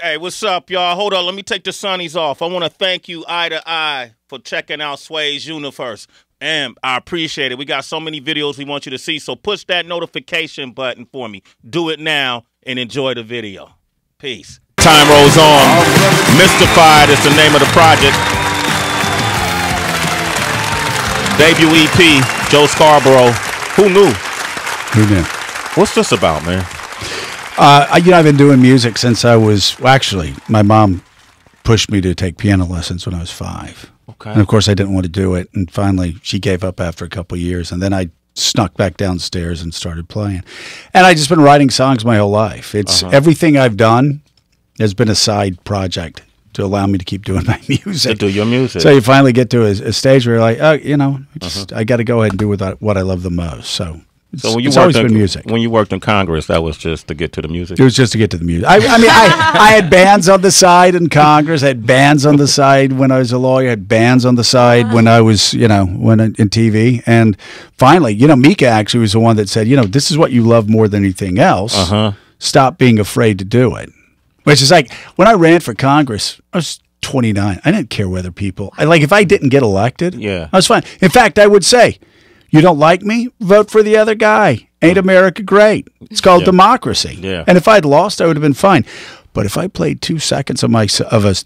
Hey, what's up, y'all? Hold on, let me take the sunnies off. I want to thank you, Eye to Eye, for checking out Sway's Universe. And I appreciate it. We got so many videos we want you to see, so push that notification button for me. Do it now and enjoy the video. Peace. Time rolls on. Mystified is the name of the project. Debut EP, Joe Scarborough. Who knew? Who knew? What's this about, man? I've been doing music since I was, well, actually, my mom pushed me to take piano lessons when I was 5. Okay. And of course, I didn't want to do it. And finally, she gave up after a couple of years. And then I snuck back downstairs and started playing. And I just been writing songs my whole life. It's everything I've done has been a side project to allow me to keep doing my music. To do your music. So you finally get to a stage where you're like, oh, I got to go ahead and do what I love the most. So it's always been music. When you worked in Congress, that was just to get to the music? It was just to get to the music. I mean, I had bands on the side in Congress. I had bands on the side when I was a lawyer. I had bands on the side when I was, in TV. And finally, Mika actually was the one that said, this is what you love more than anything else. Stop being afraid to do it. Which is like, when I ran for Congress, I was 29. I didn't care whether people, if I didn't get elected, I was fine. In fact, I would say, you don't like me? Vote for the other guy. Ain't America great? It's called democracy. Yeah. And if I'd lost, I would have been fine. But if I played 2 seconds of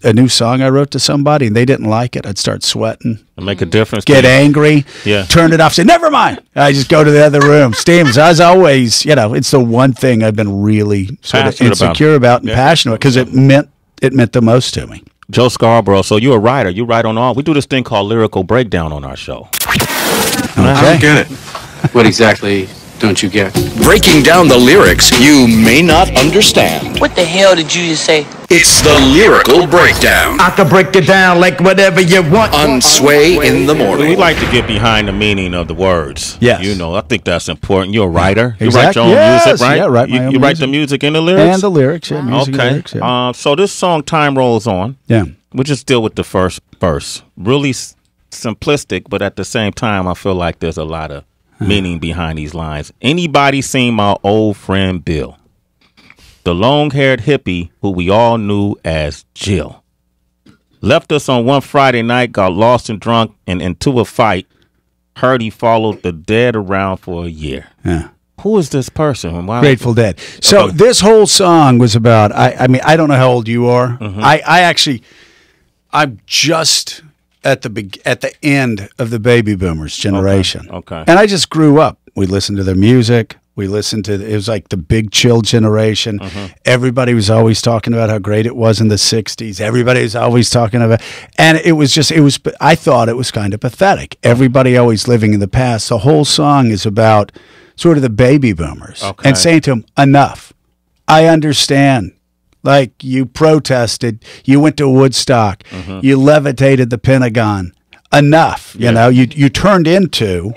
a new song I wrote to somebody and they didn't like it, I'd start sweating. It'll make a difference. Get angry. Yeah. Turn it off. Say, never mind. I just go to the other room. Steams. As always, it's the one thing I've been really sort of insecure about and passionate because it meant the most to me. Joe Scarborough. So you're a writer. You write on all. We do this thing called Lyrical Breakdown on our show. I don't get it. What exactly don't you get? Breaking down the lyrics you may not understand. What the hell did you just say? It's the Lyrical Breakdown. I can break it down like whatever you want. On Sway in the Morning. We like to get behind the meaning of the words. Yes. I think that's important. You're a writer. Exactly. You write your own music, right? Yeah, write my own You write the music and the lyrics? And the lyrics, yeah. Music and lyrics, yeah. So this song, Time Rolls On. Yeah. We'll just deal with the first verse. Really simplistic, but at the same time, I feel like there's a lot of meaning behind these lines. Anybody seen my old friend Bill? The long-haired hippie who we all knew as Jill. Left us on one Friday night, got lost and drunk, and into a fight. Heard he followed the dead around for a year. Yeah. Who is this person? Why? Grateful Dead. So this whole song was about, I mean, I don't know how old you are. I'm just at the end of the baby boomers generation. Okay. And I just grew up. We listened to their music. We listened to, it was like the big chill generation. Everybody was always talking about how great it was in the 60s. Everybody was always talking about, and I thought it was kind of pathetic. Everybody always living in the past. The whole song is about sort of the baby boomers and saying to them, enough. I understand. Like, you protested, you went to Woodstock, you levitated the Pentagon. Enough. You turned into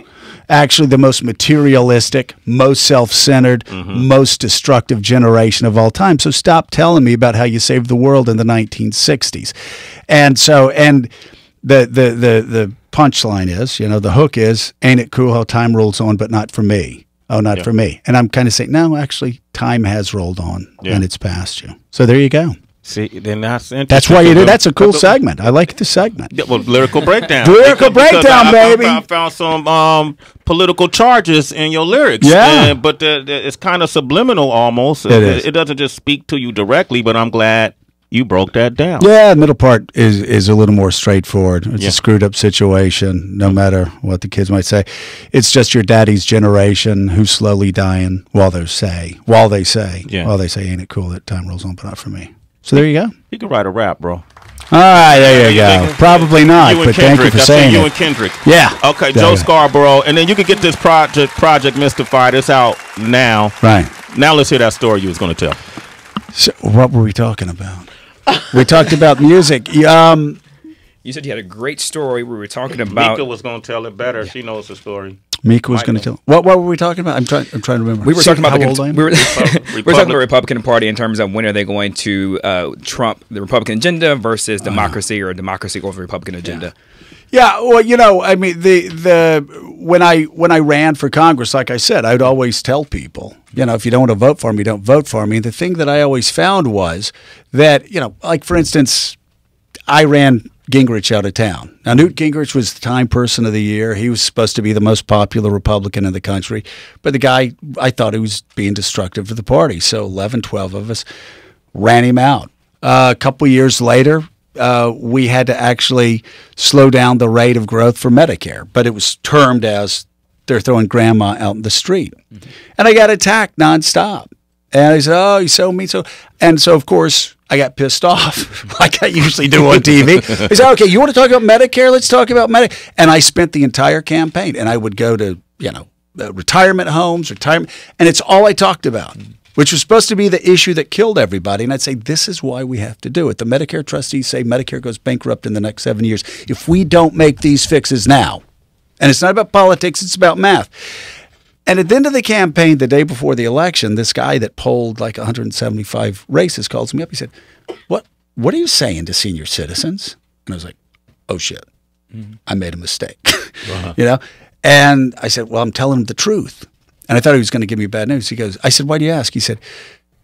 actually the most materialistic, most self-centered, most destructive generation of all time. So stop telling me about how you saved the world in the 1960s. And the punchline is, the hook is, ain't it cool how time rolls on, but not for me. Oh, not for me. And I'm kind of saying, no, actually, time has rolled on and it's past you. So there you go. See, then that's interesting. That's why you do. That's a cool segment. I like the segment. Yeah, well, lyrical breakdown. Lyrical breakdown, baby. I found some political charges in your lyrics. Yeah. But it's kind of subliminal almost. It doesn't just speak to you directly, but I'm glad you broke that down. Yeah, the middle part is a little more straightforward. It's a screwed up situation, no matter what the kids might say. It's just your daddy's generation who's slowly dying while they say, ain't it cool that time rolls on, but not for me. So there you go. You can write a rap, bro. All right, there you go. Probably not, but thank you for saying it. You and Kendrick. Yeah. Okay, Joe Scarborough. And then you can get this project Mystified. It's out now. Right. Now let's hear that story you was going to tell. So what were we talking about? We talked about music. You said you had a great story. We were talking about. Mika was going to tell it better. She knows the story. Mika was going to tell. What were we talking about? I'm trying to remember. We were talking about we were talking about the Republican Party in terms of when are they going to trump the Republican agenda versus democracy or democracy over the Republican agenda. Yeah, well, you know, I mean, when I ran for Congress, like I said, I'd always tell people, you know, if you don't want to vote for me, don't vote for me. And the thing that I always found was that, you know, like for instance, I ran Gingrich out of town. Now, Newt Gingrich was the Time Person of the Year. He was supposed to be the most popular Republican in the country. But the guy, I thought he was being destructive to the party. So 11, 12 of us ran him out. A couple years later, we had to actually slow down the rate of growth for Medicare. But it was termed as they're throwing grandma out in the street. Mm-hmm. And I got attacked nonstop. And I said, oh, you're so mean. And so, of course, I got pissed off like I usually do on TV. I said, okay, you want to talk about Medicare? Let's talk about Medicare. And I spent the entire campaign, and I would go to, you know, retirement homes, and it's all I talked about, which was supposed to be the issue that killed everybody. And I'd say, this is why we have to do it. The Medicare trustees say Medicare goes bankrupt in the next 7 years if we don't make these fixes now. And it's not about politics, it's about math. And at the end of the campaign, the day before the election, this guy that polled like 175 races calls me up. He said, what are you saying to senior citizens? And I was like, oh, shit, I made a mistake. You know? And I said, well, I'm telling him the truth. And I thought he was going to give me bad news. He goes, I said, why do you ask? He said,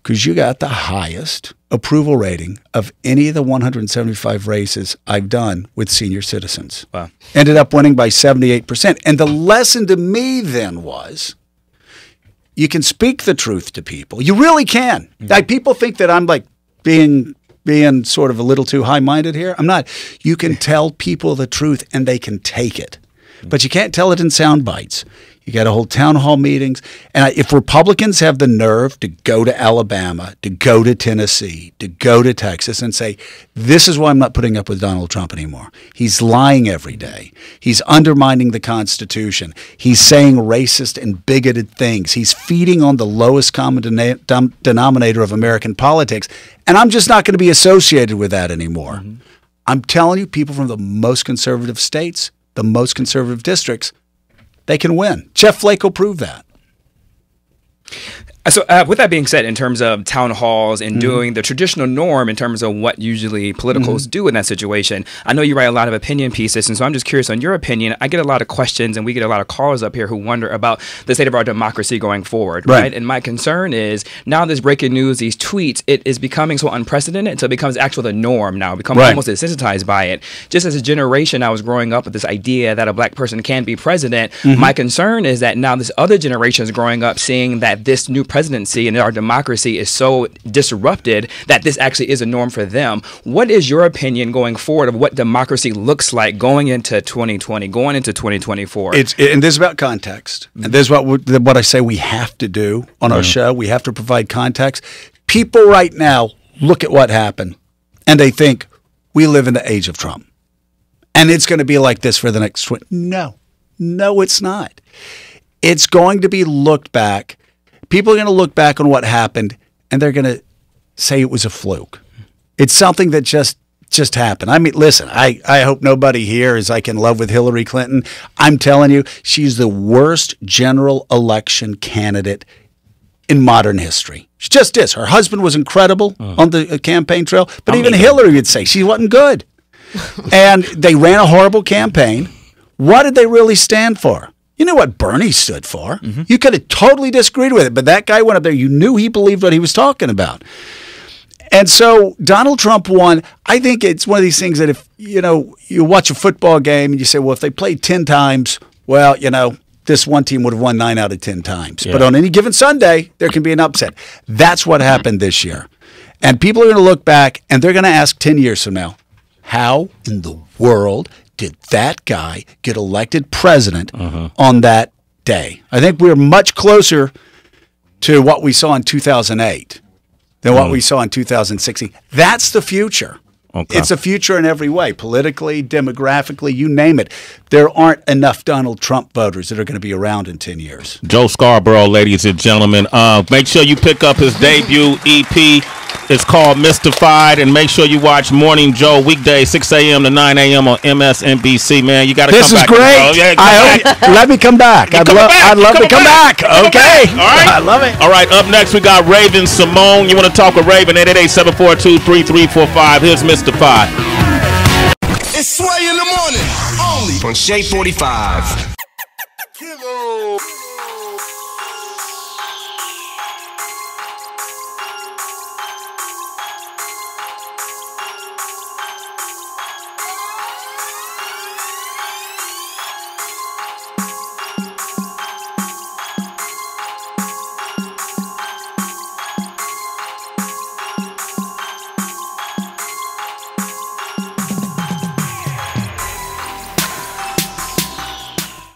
because you got the highest approval rating of any of the 175 races I've done with senior citizens. Wow. Ended up winning by 78%. And the lesson to me then was, you can speak the truth to people. You really can. Mm-hmm. Like, people think that I'm like being sort of a little too high-minded here. I'm not. You can tell people the truth and they can take it. But you can't tell it in sound bites. You got to hold town hall meetings. And if Republicans have the nerve to go to Alabama, to go to Tennessee, to go to Texas and say, this is why I'm not putting up with Donald Trump anymore. He's lying every day. He's undermining the Constitution. He's saying racist and bigoted things. He's feeding on the lowest common denominator of American politics. And I'm just not going to be associated with that anymore. Mm-hmm. I'm telling you, people from the most conservative states, the most conservative districts, they can win. Jeff Flake will prove that. So with that being said, in terms of town halls and doing the traditional norm in terms of what usually politicals do in that situation, I know you write a lot of opinion pieces, and so I'm just curious on your opinion. I get a lot of questions, and we get a lot of callers up here who wonder about the state of our democracy going forward, right? And my concern is, now this breaking news, these tweets, it is becoming so unprecedented until it becomes actually the norm now. Become almost desensitized by it. Just as a generation, I was growing up with this idea that a black person can be president. My concern is that now this other generation is growing up seeing that this new presidency and our democracy is so disrupted that this actually is a norm for them. What is your opinion going forward of what democracy looks like going into 2020, going into 2024? And this is about context. And this is what I say we have to do on our show. We have to provide context. People right now look at what happened and they think we live in the age of Trump. And it's going to be like this for the next 20. No, it's not. It's going to be looked back. People are going to look back on what happened, and they're going to say it was a fluke. It's something that just happened. I mean, listen, I hope nobody here is like in love with Hillary Clinton. I'm telling you, she's the worst general election candidate in modern history. She just is. Her husband was incredible on the campaign trail, but even Hillary would say she wasn't good. And they ran a horrible campaign. What did they really stand for? You know what Bernie stood for. You could have totally disagreed with it, but that guy went up there. You knew he believed what he was talking about. And so Donald Trump won. I think it's one of these things that if, you know, you watch a football game and you say, well, if they played 10 times, well, you know, this one team would have won 9 out of 10 times. Yeah. But on any given Sunday, there can be an upset. That's what happened this year. And people are going to look back and they're going to ask 10 years from now, how in the world did that guy get elected president on that day? I think we're much closer to what we saw in 2008 than what we saw in 2016. That's the future. Okay. It's a future in every way, politically, demographically, you name it. There aren't enough Donald Trump voters that are going to be around in 10 years. Joe Scarborough, ladies and gentlemen. Make sure you pick up his debut EP. It's called Mystified, and make sure you watch Morning Joe weekdays 6 a.m. to 9 a.m. on MSNBC. Man, you got to come back. This is great. Yeah, let me come back. I'd love to come back. Okay. All right. I love it. All right. Up next, we got Raven Simone. You want to talk with Raven? 888-742-3345. Here's Mystified. It's Sway in the morning. on Shade 45. Kilo.